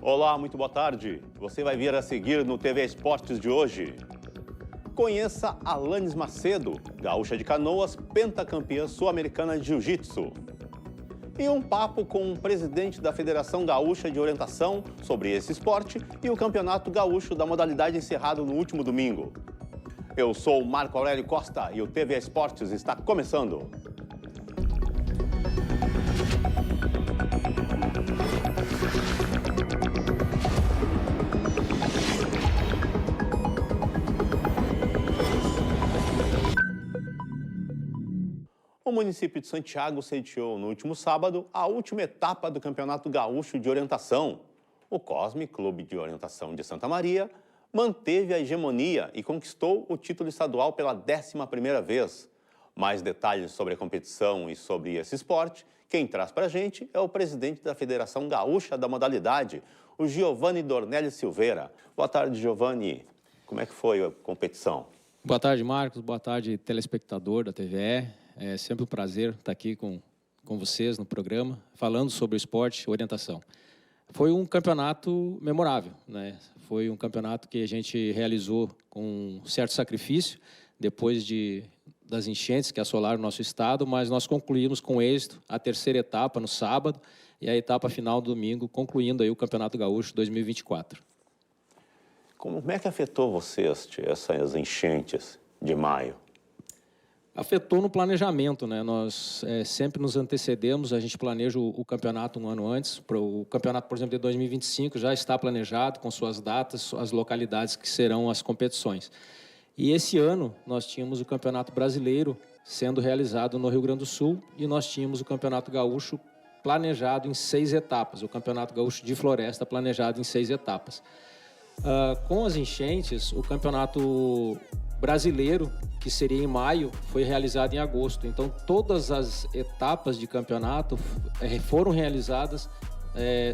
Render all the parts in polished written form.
Olá, muito boa tarde. Você vai vir a seguir no TV Esportes de hoje. Conheça Alanis Macedo, gaúcha de Canoas, pentacampeã sul-americana de jiu-jitsu. E um papo com o presidente da Federação Gaúcha de Orientação sobre esse esporte e o Campeonato Gaúcho da modalidade encerrado no último domingo. Eu sou o Marco Aurélio Costa e o TV Esportes está começando. O município de Santiago sediou no último sábado a última etapa do Campeonato Gaúcho de Orientação. O Cosme Clube de Orientação de Santa Maria manteve a hegemonia e conquistou o título estadual pela 11ª vez. Mais detalhes sobre a competição e sobre esse esporte, quem traz para a gente é o presidente da Federação Gaúcha da modalidade, o Giovanni Dornelli Silveira. Boa tarde, Giovanni. Como é que foi a competição? Boa tarde, Marcos. Boa tarde, telespectador da TVE. É sempre um prazer estar aqui com vocês no programa, falando sobre o esporte e orientação. Foi um campeonato memorável, né? Foi um campeonato que a gente realizou com um certo sacrifício, depois das enchentes que assolaram o nosso estado, mas nós concluímos com êxito a terceira etapa no sábado e a etapa final no domingo, concluindo aí o Campeonato Gaúcho 2024. Como é que afetou vocês essas enchentes de maio? Afetou no planejamento, né? Nós sempre nos antecedemos, a gente planeja o campeonato um ano antes. O campeonato, por exemplo, de 2025 já está planejado com suas datas, as localidades que serão as competições. E esse ano nós tínhamos o Campeonato Brasileiro sendo realizado no Rio Grande do Sul e nós tínhamos o Campeonato Gaúcho planejado em 6 etapas, o Campeonato Gaúcho de Floresta planejado em 6 etapas. Com as enchentes, o Campeonato Brasileiro, que seria em maio, foi realizado em agosto. Então, todas as etapas de campeonato foram realizadas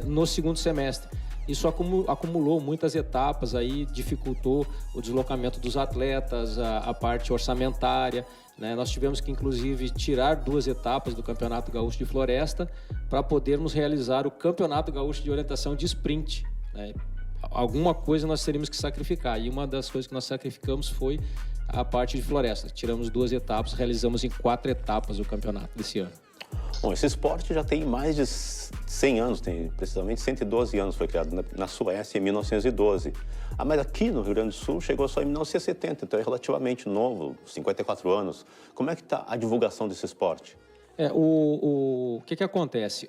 no segundo semestre. Isso acumulou muitas etapas, aí dificultou o deslocamento dos atletas, a parte orçamentária, né? Nós tivemos que, inclusive, tirar 2 etapas do Campeonato Gaúcho de Floresta para podermos realizar o Campeonato Gaúcho de Orientação de Sprint, né? Alguma coisa nós teríamos que sacrificar, e uma das coisas que nós sacrificamos foi a parte de floresta. Tiramos 2 etapas, realizamos em 4 etapas o campeonato desse ano. Bom, esse esporte já tem mais de 100 anos, tem precisamente 112 anos, foi criado na Suécia em 1912. Mas aqui no Rio Grande do Sul chegou só em 1970, então é relativamente novo, 54 anos. Como é que está a divulgação desse esporte? O que acontece?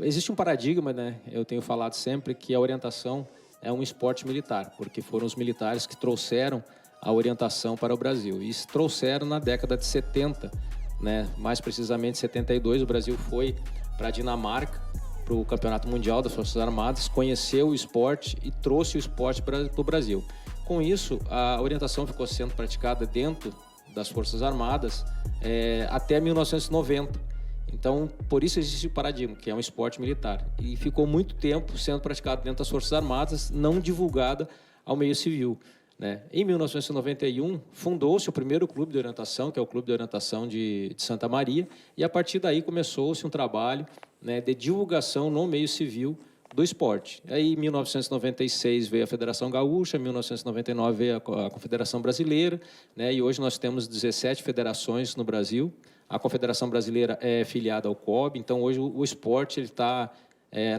Existe um paradigma, né? Eu tenho falado sempre que a orientação é um esporte militar, porque foram os militares que trouxeram a orientação para o Brasil. E trouxeram na década de 70, né? Mais precisamente 72, o Brasil foi para a Dinamarca, para o Campeonato Mundial das Forças Armadas, conheceu o esporte e trouxe o esporte para o Brasil. Com isso, a orientação ficou sendo praticada dentro das Forças Armadas até 1990. Então, por isso existe o paradigma, que é um esporte militar. E ficou muito tempo sendo praticado dentro das Forças Armadas, não divulgada ao meio civil, né? Em 1991, fundou-se o primeiro clube de orientação, que é o Clube de Orientação de Santa Maria, e a partir daí começou-se um trabalho, né, de divulgação no meio civil do esporte. Aí, em 1996, veio a Federação Gaúcha, em 1999 veio a Confederação Brasileira, né, e hoje nós temos 17 federações no Brasil. A Confederação Brasileira é filiada ao COB, então hoje o esporte está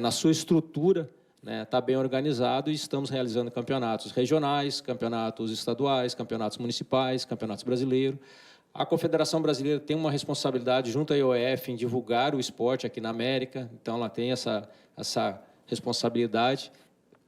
na sua estrutura, né, está bem organizado e estamos realizando campeonatos regionais, campeonatos estaduais, campeonatos municipais, campeonatos brasileiros. A Confederação Brasileira tem uma responsabilidade junto à IOF em divulgar o esporte aqui na América, então ela tem essa responsabilidade.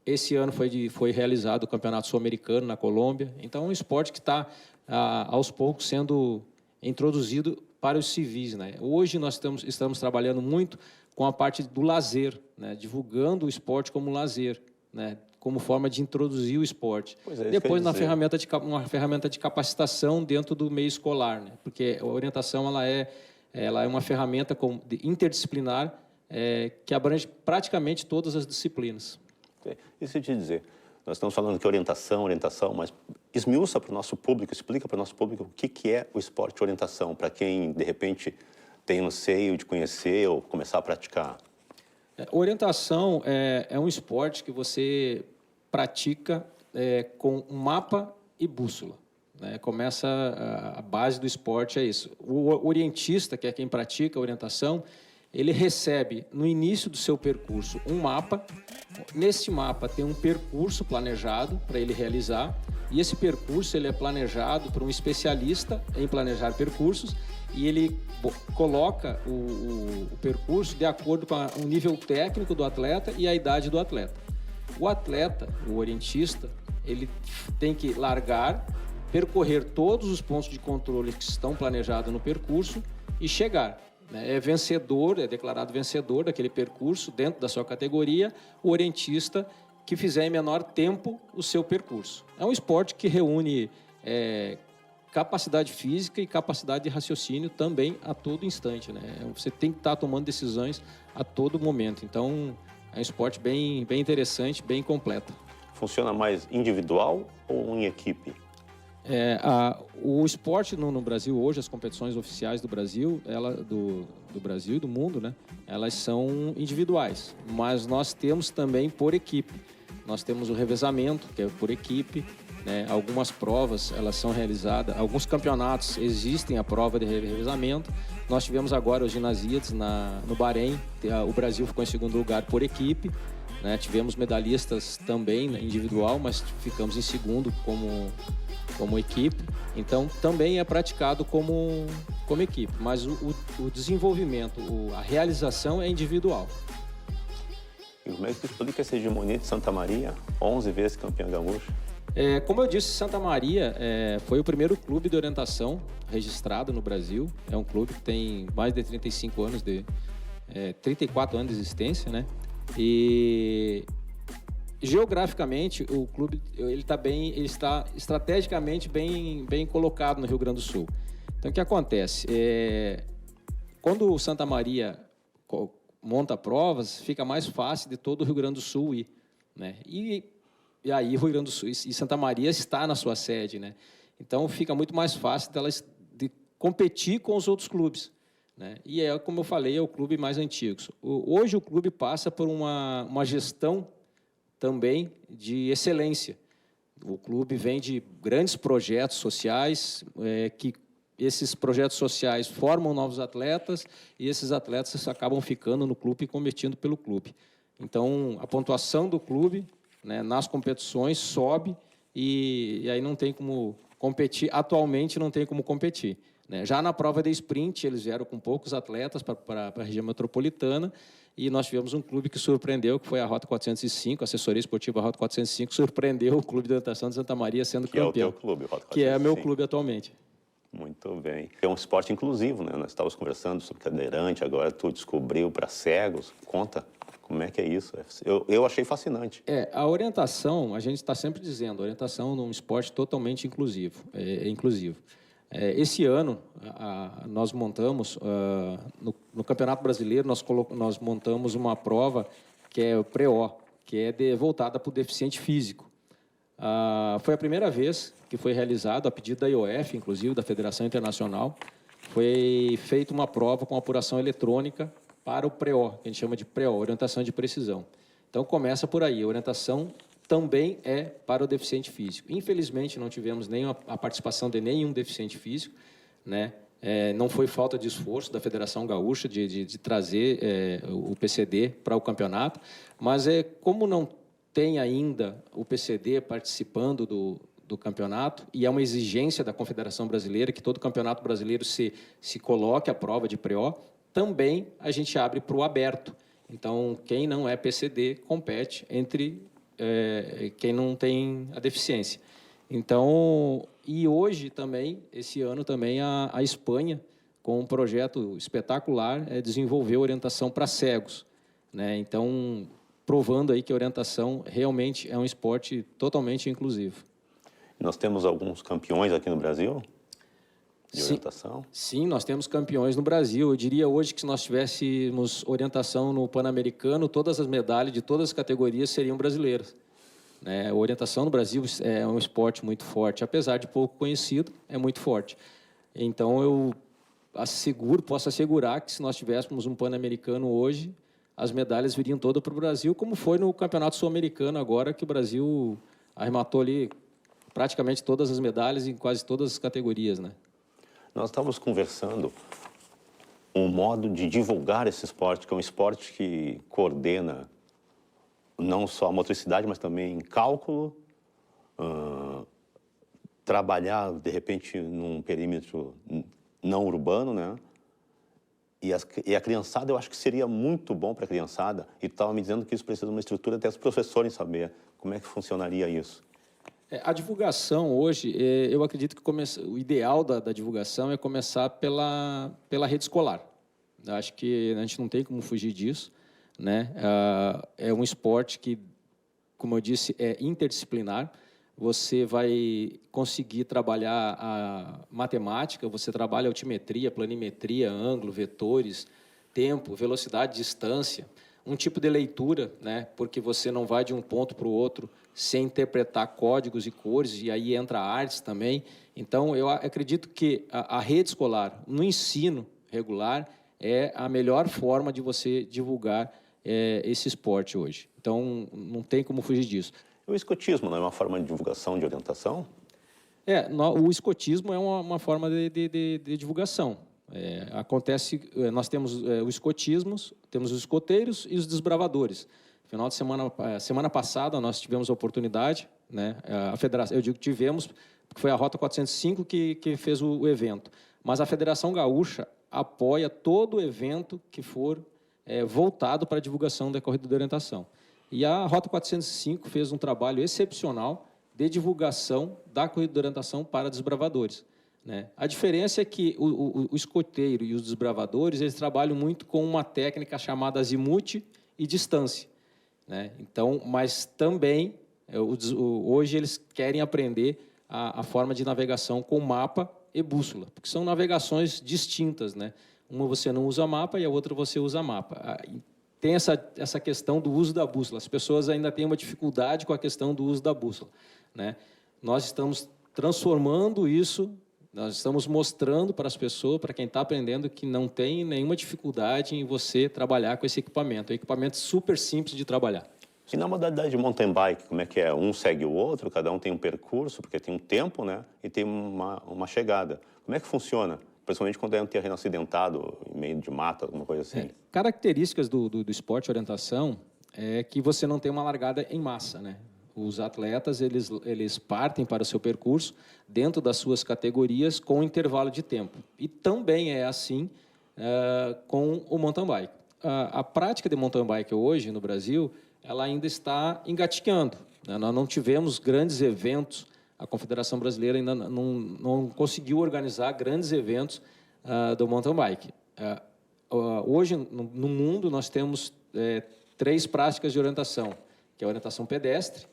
Esse ano foi realizado o Campeonato Sul-Americano na Colômbia, então é um esporte que está aos poucos sendo introduzido para os civis, né? Hoje nós estamos trabalhando muito com a parte do lazer, né? Divulgando o esporte como lazer, né? Como forma de introduzir o esporte. Depois uma ferramenta de capacitação dentro do meio escolar, né? Porque a orientação ela é uma ferramenta interdisciplinar que abrange praticamente todas as disciplinas. Isso te dizer, nós estamos falando que orientação, mas esmiuça para o nosso público, explica para o nosso público o que é o esporte orientação, para quem, de repente, tem anseio de conhecer ou começar a praticar. Orientação é um esporte que você pratica com um mapa e bússola. Né? Começa a base do esporte é isso. O orientista, que é quem pratica a orientação, ele recebe no início do seu percurso um mapa. Nesse mapa tem um percurso planejado para ele realizar, e esse percurso ele é planejado por um especialista em planejar percursos, e ele coloca o percurso de acordo com o nível técnico do atleta e a idade do atleta. O atleta, o orientista, ele tem que largar, percorrer todos os pontos de controle que estão planejados no percurso e chegar. É vencedor, é declarado vencedor daquele percurso dentro da sua categoria, o orientista que fizer em menor tempo o seu percurso. É um esporte que reúne capacidade física e capacidade de raciocínio também a todo instante. Né? Você tem que estar tomando decisões a todo momento. Então, é um esporte bem interessante, bem completo. Funciona mais individual ou em equipe? O esporte no Brasil hoje, as competições oficiais do Brasil, do Brasil e do mundo, né, elas são individuais, mas nós temos também por equipe. Nós temos o revezamento, que é por equipe, né, algumas provas elas são realizadas, alguns campeonatos existem a prova de revezamento. Nós tivemos agora os ginasias no Bahrein, o Brasil ficou em segundo lugar por equipe. Né, tivemos medalhistas também individual, mas ficamos em segundo como equipe, então também é praticado como equipe, mas o desenvolvimento, a realização é individual. E como é que tu explica essa hegemonia de Santa Maria, 11 vezes campeã gaúcha? Como eu disse, Santa Maria foi o primeiro clube de orientação registrado no Brasil. É um clube que tem mais de 35 anos 34 anos de existência, né? E geograficamente o clube ele está estrategicamente bem colocado no Rio Grande do Sul. Então o que acontece? Quando o Santa Maria monta provas, fica mais fácil de todo o Rio Grande do Sul ir, né? E aí o Rio Grande do Sul e Santa Maria está na sua sede, né? Então fica muito mais fácil delas de competir com os outros clubes. Né? E como eu falei, é o clube mais antigo. Hoje o clube passa por uma gestão também de excelência. O clube vem de grandes projetos sociais, que esses projetos sociais formam novos atletas e esses atletas acabam ficando no clube e competindo pelo clube. Então, a pontuação do clube, né, nas competições sobe e aí não tem como competir. Atualmente não tem como competir. Já na prova de sprint, eles vieram com poucos atletas para a região metropolitana e nós tivemos um clube que surpreendeu, que foi a Rota 405, a assessoria esportiva Rota 405, surpreendeu o Clube de Orientação de Santa Maria sendo campeão. Que é o teu clube, Rota 405. Que é meu clube atualmente. Muito bem. É um esporte inclusivo, né? Nós estávamos conversando sobre cadeirante, agora tu descobriu para cegos. Conta, como é que é isso? Eu achei fascinante. A orientação, a gente está sempre dizendo, a orientação é um esporte totalmente inclusivo. Inclusivo. Esse ano, nós montamos, no Campeonato Brasileiro, nós montamos uma prova que é o Pré-O, que é voltada para o deficiente físico. Foi a primeira vez que foi realizado, a pedido da IOF, inclusive, da Federação Internacional, foi feita uma prova com apuração eletrônica para o Pré-O, que a gente chama de Pré-O, orientação de precisão. Então, começa por aí, a orientação também é para o deficiente físico. Infelizmente, não tivemos a participação de nenhum deficiente físico, né? Não foi falta de esforço da Federação Gaúcha de trazer o PCD para o campeonato, mas como não tem ainda o PCD participando do campeonato, e é uma exigência da Confederação Brasileira que todo campeonato brasileiro se coloque à prova de Pré-O, também a gente abre para o aberto. Então, quem não é PCD compete entre quem não tem a deficiência. Então, e hoje também, esse ano também, a Espanha, com um projeto espetacular, desenvolveu orientação para cegos, né? Então, provando aí que a orientação realmente é um esporte totalmente inclusivo. Nós temos alguns campeões aqui no Brasil de orientação? Sim, nós temos campeões no Brasil. Eu diria hoje que se nós tivéssemos orientação no Pan-Americano, todas as medalhas de todas as categorias seriam brasileiras. A orientação no Brasil é um esporte muito forte, apesar de pouco conhecido, é muito forte. Então, eu posso assegurar que se nós tivéssemos um Pan-Americano hoje, as medalhas viriam todas para o Brasil, como foi no Campeonato Sul-Americano agora, que o Brasil arrematou ali praticamente todas as medalhas em quase todas as categorias, né? Nós estávamos conversando um modo de divulgar esse esporte, que é um esporte que coordena não só a motricidade, mas também cálculo, trabalhar, de repente, num perímetro não urbano, né? E a criançada, eu acho que seria muito bom para a criançada, e estava me dizendo que isso precisa de uma estrutura até os professores saber como é que funcionaria isso. A divulgação hoje, eu acredito que o ideal da divulgação é começar pela rede escolar. Eu acho que a gente não tem como fugir disso, né? É um esporte que, como eu disse, é interdisciplinar. Você vai conseguir trabalhar a matemática, você trabalha altimetria, planimetria, ângulo, vetores, tempo, velocidade, distância, um tipo de leitura, né? Porque você não vai de um ponto para o outro sem interpretar códigos e cores, e aí entra artes também. Então, eu acredito que a rede escolar, no ensino regular, é a melhor forma de você divulgar esse esporte hoje. Então, não tem como fugir disso. O escotismo não é uma forma de divulgação, de orientação? O escotismo é uma forma de divulgação. Nós temos os escotismos, temos os escoteiros e os desbravadores. Final de semana passada, nós tivemos a oportunidade, né, a federação, eu digo que tivemos, porque foi a Rota 405 que fez o evento, mas a Federação Gaúcha apoia todo o evento que for voltado para a divulgação da corrida de orientação. E a Rota 405 fez um trabalho excepcional de divulgação da corrida de orientação para desbravadores, né? A diferença é que o escoteiro e os desbravadores, eles trabalham muito com uma técnica chamada azimuth e distância, né? Então, mas também, hoje eles querem aprender a forma de navegação com mapa e bússola, porque são navegações distintas, né? Uma você não usa mapa e a outra você usa mapa. Tem essa questão do uso da bússola. As pessoas ainda têm uma dificuldade com a questão do uso da bússola, né? Nós estamos transformando isso, nós estamos mostrando para as pessoas, para quem está aprendendo, que não tem nenhuma dificuldade em você trabalhar com esse equipamento. É um equipamento super simples de trabalhar. E na modalidade de mountain bike, como é que é? Um segue o outro, cada um tem um percurso, porque tem um tempo, né? E tem uma chegada. Como é que funciona? Principalmente quando é um terreno acidentado, em meio de mata, alguma coisa assim. Características do esporte orientação é que você não tem uma largada em massa, né? Os atletas, eles partem para o seu percurso dentro das suas categorias com um intervalo de tempo. E também é assim com o mountain bike. A prática de mountain bike hoje no Brasil, ela ainda está engatinhando, né? Nós não tivemos grandes eventos. A Confederação Brasileira ainda não conseguiu organizar grandes eventos do mountain bike. Hoje, no mundo, nós temos 3 práticas de orientação, que é a orientação pedestre,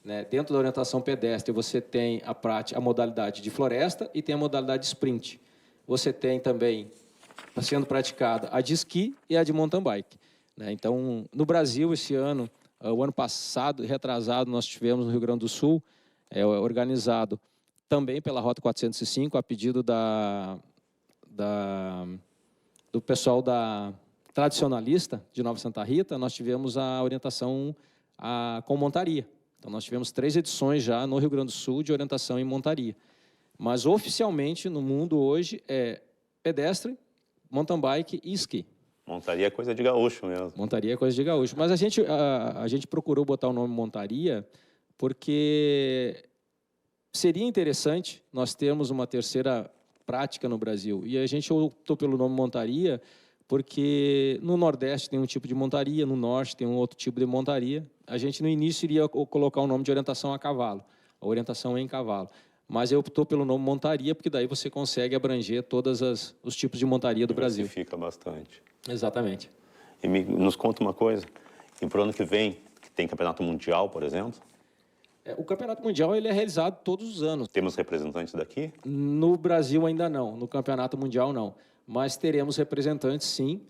né? Dentro da orientação pedestre, você tem a modalidade de floresta e tem a modalidade sprint. Você tem também, sendo praticada, a de esqui e a de mountain bike, né? Então, no Brasil, esse ano, o ano passado, retrasado, nós tivemos no Rio Grande do Sul, organizado também pela Rota 405, a pedido do pessoal da tradicionalista de Nova Santa Rita, nós tivemos a orientação com montaria. Então, nós tivemos 3 edições já no Rio Grande do Sul de orientação em montaria. Mas, oficialmente, no mundo hoje, é pedestre, mountain bike e esqui. Montaria é coisa de gaúcho mesmo. Montaria é coisa de gaúcho. Mas a gente procurou botar o nome montaria porque seria interessante nós termos uma terceira prática no Brasil. E a gente optou pelo nome montaria porque no Nordeste tem um tipo de montaria, no Norte tem um outro tipo de montaria. A gente, no início, iria colocar o nome de orientação a cavalo, a orientação em cavalo. Mas eu optou pelo nome montaria, porque daí você consegue abranger todos os tipos de montaria do Brasil. Fica bastante. Exatamente. E nos conta uma coisa, e para o ano que vem, que tem campeonato mundial, por exemplo? O campeonato mundial ele é realizado todos os anos. Temos representantes daqui? No Brasil ainda não, no campeonato mundial não. Mas teremos representantes, sim.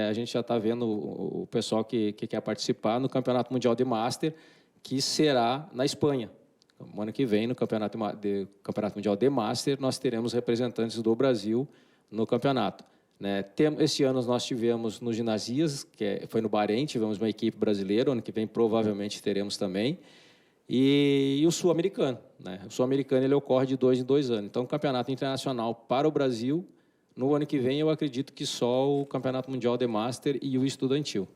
A gente já está vendo o pessoal que quer participar no campeonato mundial de Master, que será na Espanha. No ano que vem, no campeonato mundial de Master, nós teremos representantes do Brasil no campeonato. né? Esse ano nós tivemos no Ginasias, foi no Bahrein, tivemos uma equipe brasileira, ano que vem provavelmente teremos também, e o Sul-Americano, né? O Sul-Americano ele ocorre de 2 em 2 anos. Então, o campeonato internacional para o Brasil, no ano que vem, eu acredito que só o Campeonato Mundial de Master e o Estudantil.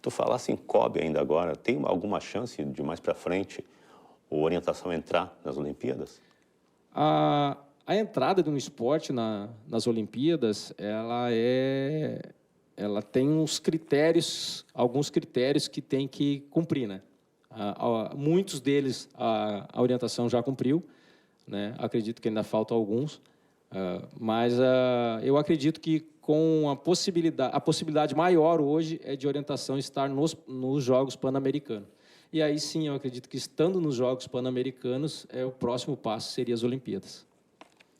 Tu falasse em COB ainda agora, tem alguma chance de mais para frente a orientação entrar nas Olimpíadas? A entrada de um esporte nas Olimpíadas, ela tem uns critérios, alguns critérios que tem que cumprir, né? Muitos deles a orientação já cumpriu, né? Acredito que ainda faltam alguns, mas eu acredito que com a possibilidade maior hoje é de orientação estar nos Jogos Pan-Americanos. E aí sim, eu acredito que estando nos Jogos Pan-Americanos, o próximo passo seria as Olimpíadas.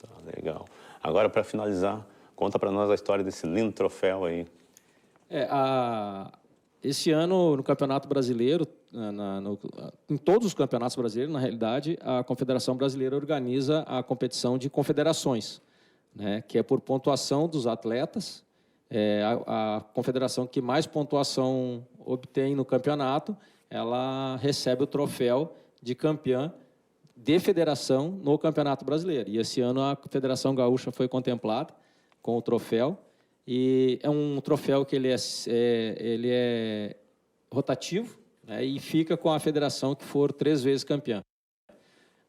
Tá, legal. Agora, para finalizar, conta para nós a história desse lindo troféu aí. Esse ano, no Campeonato Brasileiro, em todos os campeonatos brasileiros, na realidade, a Confederação Brasileira organiza a competição de confederações, né, que é por pontuação dos atletas. A confederação que mais pontuação obtém no campeonato, ela recebe o troféu de campeã de federação no Campeonato Brasileiro. E esse ano a Federação Gaúcha foi contemplada com o troféu. E é um troféu que ele é rotativo, né, e fica com a federação que for 3 vezes campeã.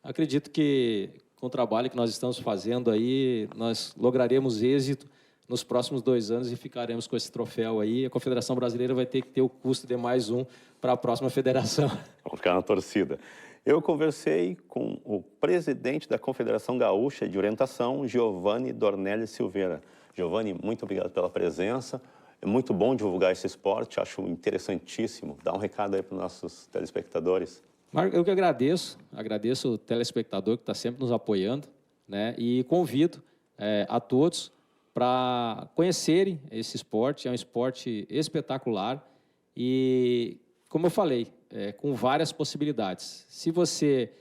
Acredito que com o trabalho que nós estamos fazendo aí, nós lograremos êxito nos próximos 2 anos e ficaremos com esse troféu aí. A Confederação Brasileira vai ter que ter o custo de mais um para a próxima federação. Vamos ficar na torcida. Eu conversei com o presidente da Confederação Gaúcha de Orientação, Giovanni Dornelles Silveira. Giovanni, muito obrigado pela presença. É muito bom divulgar esse esporte, acho interessantíssimo. Dá um recado aí para os nossos telespectadores. Marco, eu que agradeço o telespectador que está sempre nos apoiando, né? E convido a todos para conhecerem esse esporte. É um esporte espetacular e, como eu falei, com várias possibilidades. Se você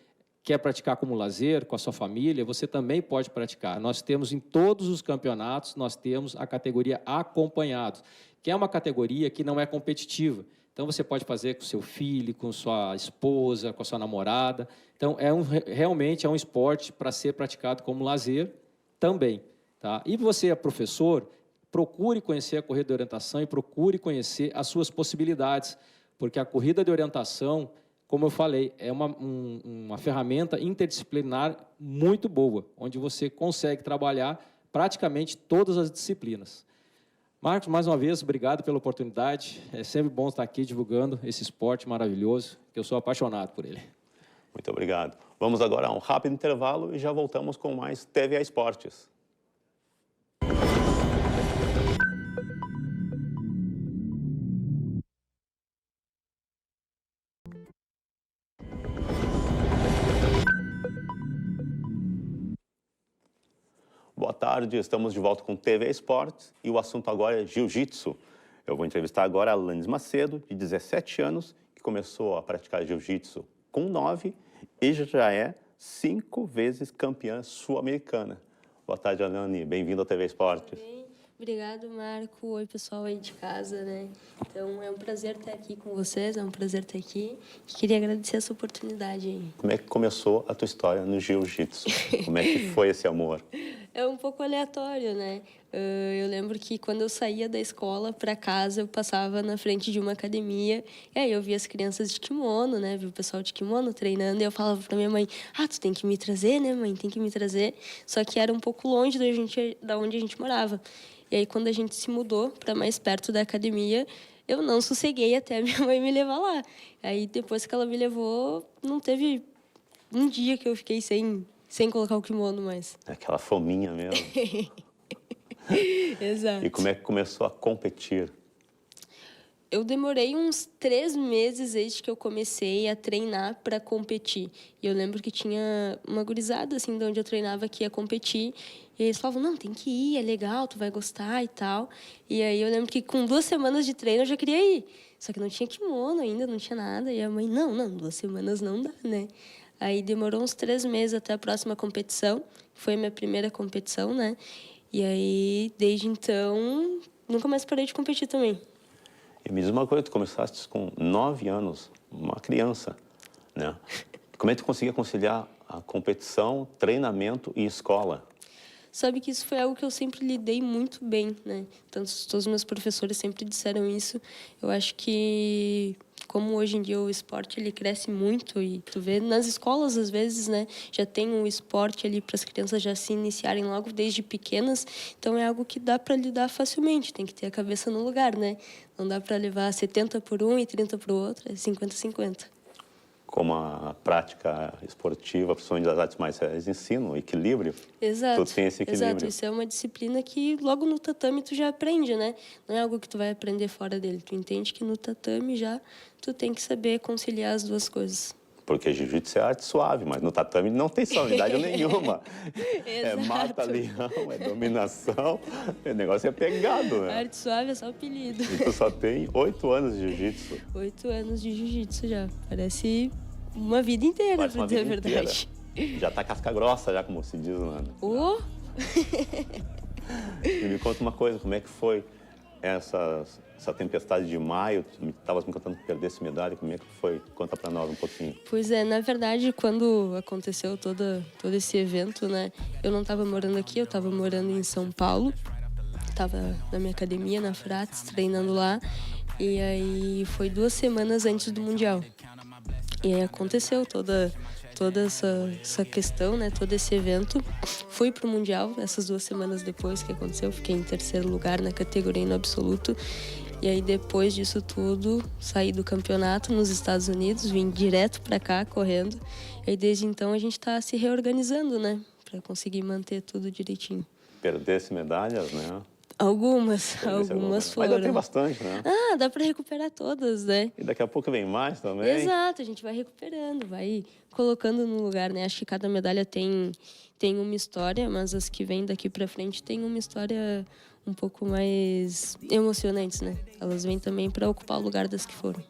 quer praticar como lazer, com a sua família, você também pode praticar. Nós temos em todos os campeonatos, nós temos a categoria acompanhados, que é uma categoria que não é competitiva. Então, você pode fazer com seu filho, com sua esposa, com a sua namorada. Então, realmente é um esporte para ser praticado como lazer também. Tá? E você é professor, procure conhecer a corrida de orientação e procure conhecer as suas possibilidades, porque a corrida de orientação, como eu falei, é uma ferramenta interdisciplinar muito boa, onde você consegue trabalhar praticamente todas as disciplinas. Marcos, mais uma vez, obrigado pela oportunidade. É sempre bom estar aqui divulgando esse esporte maravilhoso, que eu sou apaixonado por ele. Muito obrigado. Vamos agora a um rápido intervalo e já voltamos com mais TVA Esportes. Boa tarde, estamos de volta com TV Esportes e o assunto agora é jiu-jitsu. Eu vou entrevistar agora a Alanis Macedo, de 17 anos, que começou a praticar jiu-jitsu com 9 e já é 5 vezes campeã sul-americana. Boa tarde, Alane, bem-vindo ao TV Esportes. Obrigado, Marco. Oi, pessoal aí de casa, né? Então, é um prazer estar aqui com vocês, é um prazer estar aqui. E queria agradecer essa oportunidade aí. Como é que começou a tua história no jiu-jitsu? Como é que foi esse amor? É um pouco aleatório, né? Eu lembro que quando eu saía da escola para casa, eu passava na frente de uma academia e aí eu via as crianças de kimono, né? Vi o pessoal de kimono treinando e eu falava para minha mãe, tu tem que me trazer, né, mãe? Tem que me trazer. Só que era um pouco longe da onde a gente morava. E aí, quando a gente se mudou para mais perto da academia, eu não sosseguei até minha mãe me levar lá. Aí, depois que ela me levou, não teve um dia que eu fiquei sem colocar o kimono mais. Aquela fominha mesmo. Exato. E como é que começou a competir? Eu demorei uns 3 meses desde que eu comecei a treinar para competir. E eu lembro que tinha uma gurizada, assim, de onde eu treinava que ia competir. E eles falavam, não, tem que ir, é legal, tu vai gostar e tal. E aí eu lembro que com 2 semanas de treino eu já queria ir. Só que não tinha kimono ainda, não tinha nada. E a mãe, não, 2 semanas não dá, né? Aí demorou uns 3 meses até a próxima competição. Foi a minha primeira competição, né? E aí, desde então, nunca mais parei de competir também. E me diz uma coisa, tu começaste com 9 anos, uma criança, né? Como é que tu conseguia conciliar a competição, treinamento e escola? Sabe que isso foi algo que eu sempre lidei muito bem, né? Tanto todos os meus professores sempre disseram isso. Eu acho que, como hoje em dia o esporte ele cresce muito e tu vê nas escolas às vezes, né, já tem um esporte ali para as crianças já se iniciarem logo desde pequenas. Então é algo que dá para lidar facilmente. Tem que ter a cabeça no lugar, né? Não dá para levar 70 por um e 30 para o outro, é 50-50. Como a prática esportiva, principalmente das artes marciais, ensina o equilíbrio. Exato. Tu tem esse equilíbrio. Exato, isso é uma disciplina que logo no tatame tu já aprende, né? Não é algo que tu vai aprender fora dele. Tu entende que no tatame já tu tem que saber conciliar as duas coisas. Porque jiu-jitsu é arte suave, mas no tatame não tem suavidade nenhuma. É Exato. mata-leão, é dominação, o negócio é pegado, né? Arte suave é só apelido. E tu só tem 8 anos de jiu-jitsu. 8 anos de jiu-jitsu já. Parece uma vida inteira, Parece pra uma dizer a vida verdade. inteira. Já tá casca grossa, já, como se diz, né? Oh! E me conta uma coisa, como é que foi essa tempestade de maio? Tu estavas me contando que perdesse medalha, como é que foi? Conta pra nós um pouquinho. Pois é, na verdade, quando aconteceu todo esse evento, né? Eu não estava morando aqui, eu estava morando em São Paulo. Estava na minha academia, na Frates, treinando lá. E aí foi 2 semanas antes do Mundial. E aí aconteceu toda essa questão, né? Todo esse evento. Fui pro Mundial, essas 2 semanas depois que aconteceu. Fiquei em 3º lugar na categoria no absoluto. E aí, depois disso tudo, saí do campeonato nos Estados Unidos, vim direto para cá, correndo. E aí, desde então, a gente tá se reorganizando, né? Para conseguir manter tudo direitinho. Perdesse medalhas, né? Algumas foram. Mas ainda tem bastante, né? Ah, dá para recuperar todas, né? E daqui a pouco vem mais também. Exato, a gente vai recuperando, vai colocando no lugar, né? Acho que cada medalha tem uma história, mas as que vêm daqui para frente têm uma história um pouco mais emocionantes, né? Elas vêm também para ocupar o lugar das que foram.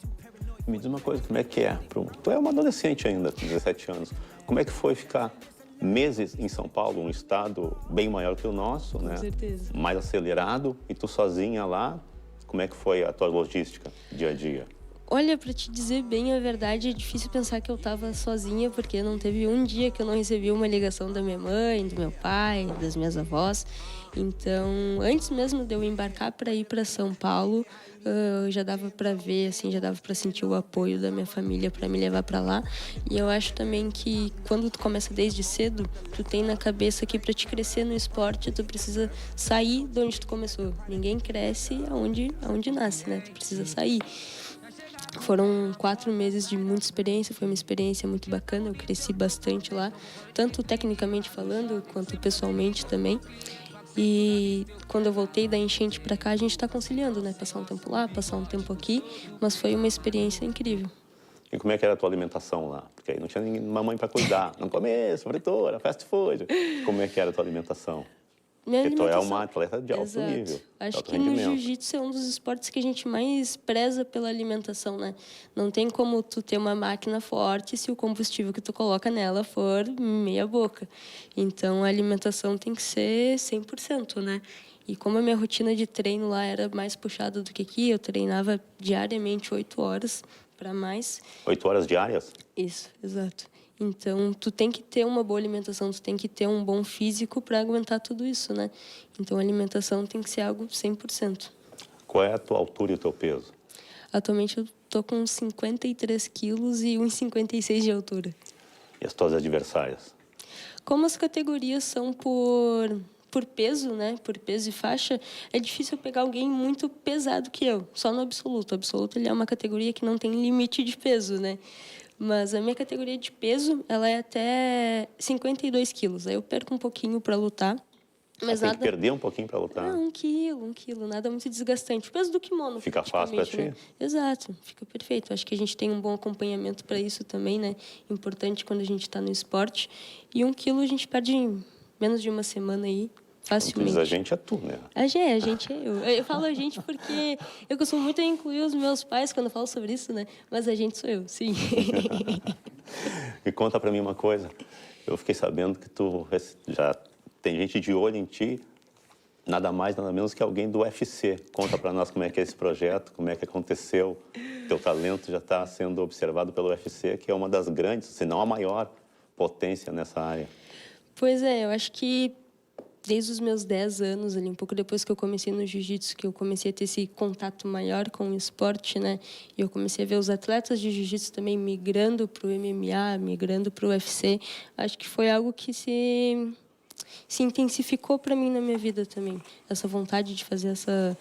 Me diz uma coisa, como é que é? Tu é uma adolescente ainda, com 17 anos. Como é que foi ficar meses em São Paulo, um estado bem maior que o nosso, né? Com certeza. Mais acelerado, e tu sozinha lá, como é que foi a tua logística, dia a dia? Olha, para te dizer bem a verdade, é difícil pensar que eu estava sozinha, porque não teve um dia que eu não recebi uma ligação da minha mãe, do meu pai, das minhas avós. Então, antes mesmo de eu embarcar para ir para São Paulo, já dava para ver, assim, já dava para sentir o apoio da minha família para me levar para lá. E eu acho também que quando tu começa desde cedo, tu tem na cabeça que para te crescer no esporte, tu precisa sair de onde tu começou. Ninguém cresce aonde nasce, né? Tu precisa sair. Foram 4 meses de muita experiência, foi uma experiência muito bacana, eu cresci bastante lá, tanto tecnicamente falando, quanto pessoalmente também. E quando eu voltei da enchente para cá, a gente está conciliando, né? Passar um tempo lá, passar um tempo aqui, mas foi uma experiência incrível. E como é que era a tua alimentação lá? Porque aí não tinha mamãe para cuidar. Não começa, fritura, fast food. Como é que era a tua alimentação? Porque tu é uma atleta de alto Exato. nível. Acho alto que no rendimento. jiu-jitsu é um dos esportes que a gente mais preza pela alimentação, né? Não tem como tu ter uma máquina forte se o combustível que tu coloca nela for meia boca. Então, a alimentação tem que ser 100%, né? E como a minha rotina de treino lá era mais puxada do que aqui, eu treinava diariamente 8 horas para mais. 8 horas diárias? Isso, exato. Então, tu tem que ter uma boa alimentação, tu tem que ter um bom físico para aguentar tudo isso, né? Então, a alimentação tem que ser algo 100%. Qual é a tua altura e o teu peso? Atualmente, eu tô com 53 quilos e 1,56 de altura. E as tuas adversárias? Como as categorias são por peso, né? Por peso e faixa, é difícil pegar alguém muito pesado que eu, só no absoluto. O absoluto ele é uma categoria que não tem limite de peso, né? Mas a minha categoria de peso, ela é até 52 quilos. Aí eu perco um pouquinho para lutar. Mas tem nada... que perder um pouquinho para lutar? Não, 1 quilo, nada muito desgastante. O peso do kimono. Fica fácil para ti? Né? Exato, fica perfeito. Acho que a gente tem um bom acompanhamento para isso também, né? Importante quando a gente está no esporte. E 1 quilo a gente perde em menos de uma semana aí. Facilmente. Mas a gente é tu, né? A gente é eu. Eu falo a gente porque eu costumo muito incluir os meus pais quando eu falo sobre isso, né? Mas a gente sou eu, sim. E conta pra mim uma coisa. Eu fiquei sabendo que tu já tem gente de olho em ti nada mais, nada menos que alguém do UFC. Conta para nós como é que é esse projeto, como é que aconteceu. Teu talento já está sendo observado pelo UFC, que é uma das grandes, se não a maior potência nessa área. Pois é, eu acho que desde os meus 10 anos, ali, um pouco depois que eu comecei no jiu-jitsu, que eu comecei a ter esse contato maior com o esporte, né? E eu comecei a ver os atletas de jiu-jitsu também migrando para o MMA, migrando para o UFC. Acho que foi algo que se intensificou para mim na minha vida também. Essa vontade de fazer essa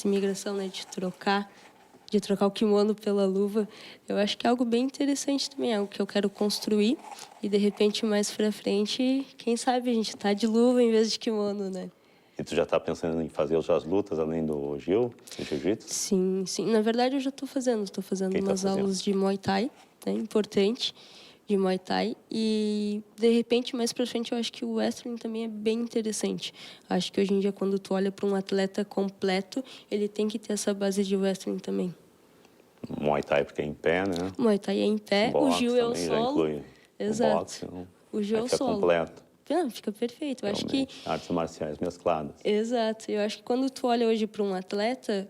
migração, né? De trocar o kimono pela luva. Eu acho que é algo bem interessante também, algo que eu quero construir. E, de repente, mais pra frente, quem sabe a gente tá de luva em vez de kimono, né? E tu já está pensando em fazer outras lutas além do jiu-jitsu? Sim, sim. Na verdade, eu já estou fazendo. Estou fazendo umas aulas de Muay Thai, né? Importante, de Muay Thai. E, de repente, mais pra frente, eu acho que o wrestling também é bem interessante. Acho que hoje em dia, quando tu olha para um atleta completo, ele tem que ter essa base de wrestling também. Muay Thai porque é em pé, né? Muay Thai é em pé, Boxe o Jiu é o também já solo. inclui Exato. o boxe, então O Jiu é aí o fica solo. completo. Não, fica perfeito. Eu acho que... Artes marciais mescladas. Exato. Eu acho que quando tu olha hoje para um atleta,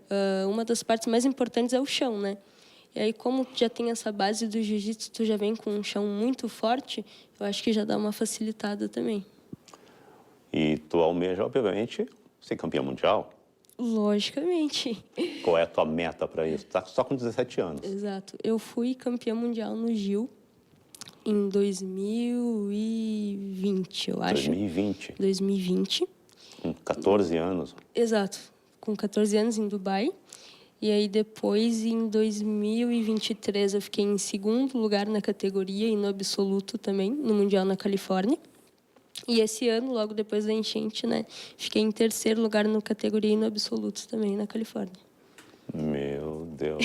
uma das partes mais importantes é o chão, né? E aí, como tu já tem essa base do jiu-jitsu, tu já vem com um chão muito forte, eu acho que já dá uma facilitada também. E tu almeja, obviamente, ser campeã mundial. Logicamente. Qual é a tua meta para isso? Tá só com 17 anos. Exato. Eu fui campeã mundial no Gil em 2020, eu acho. 2020. 2020. Com 14 anos. Exato. Com 14 anos em Dubai. E aí depois, em 2023, eu fiquei em segundo lugar na categoria e no absoluto também, no Mundial na Califórnia. E esse ano, logo depois da enchente, né, fiquei em terceiro lugar na categoria e no absoluto também na Califórnia. Meu Deus.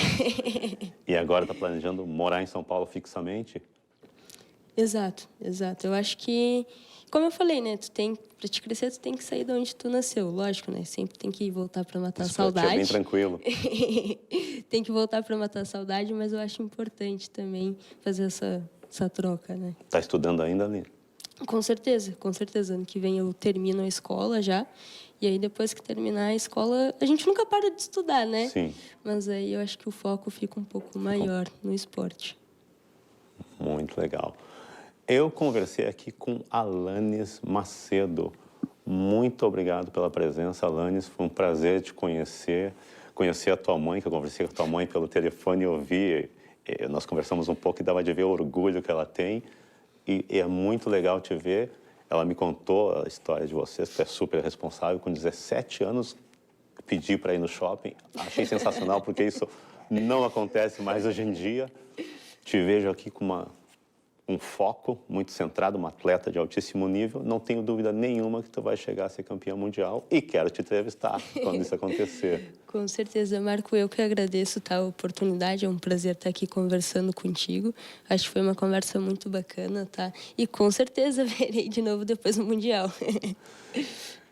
E agora tá planejando morar em São Paulo fixamente? Exato, exato. Eu acho que, como eu falei, né, para te crescer, tu tem que sair de onde tu nasceu, lógico, né? Sempre tem que voltar para matar a saudade. É bem tranquilo. Tem que voltar para matar a saudade, mas eu acho importante também fazer essa troca, né? Tá estudando ainda, ali? Com certeza, com certeza. Ano que vem eu termino a escola já. E aí, depois que terminar a escola, a gente nunca para de estudar, né? Sim. Mas aí eu acho que o foco fica um pouco maior no esporte. Muito legal. Eu conversei aqui com Alanis Macedo. Muito obrigado pela presença, Alanis. Foi um prazer te conhecer. Conhecer a tua mãe, que eu conversei com a tua mãe pelo telefone e ouvi. Nós conversamos um pouco e dava de ver o orgulho que ela tem. E é muito legal te ver. Ela me contou a história de vocês, que é super responsável. Com 17 anos, pedi para ir no shopping. Achei sensacional, porque isso não acontece mais hoje em dia. Te vejo aqui com um foco muito centrado, uma atleta de altíssimo nível. Não tenho dúvida nenhuma que tu vai chegar a ser campeã mundial e quero te entrevistar quando isso acontecer. Com certeza, Marco, eu que agradeço a oportunidade, é um prazer estar aqui conversando contigo. Acho que foi uma conversa muito bacana, tá? E com certeza verei de novo depois no Mundial.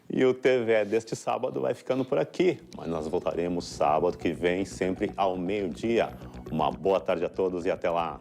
E o TVE deste sábado vai ficando por aqui, mas nós voltaremos sábado que vem, sempre ao meio-dia. Uma boa tarde a todos e até lá!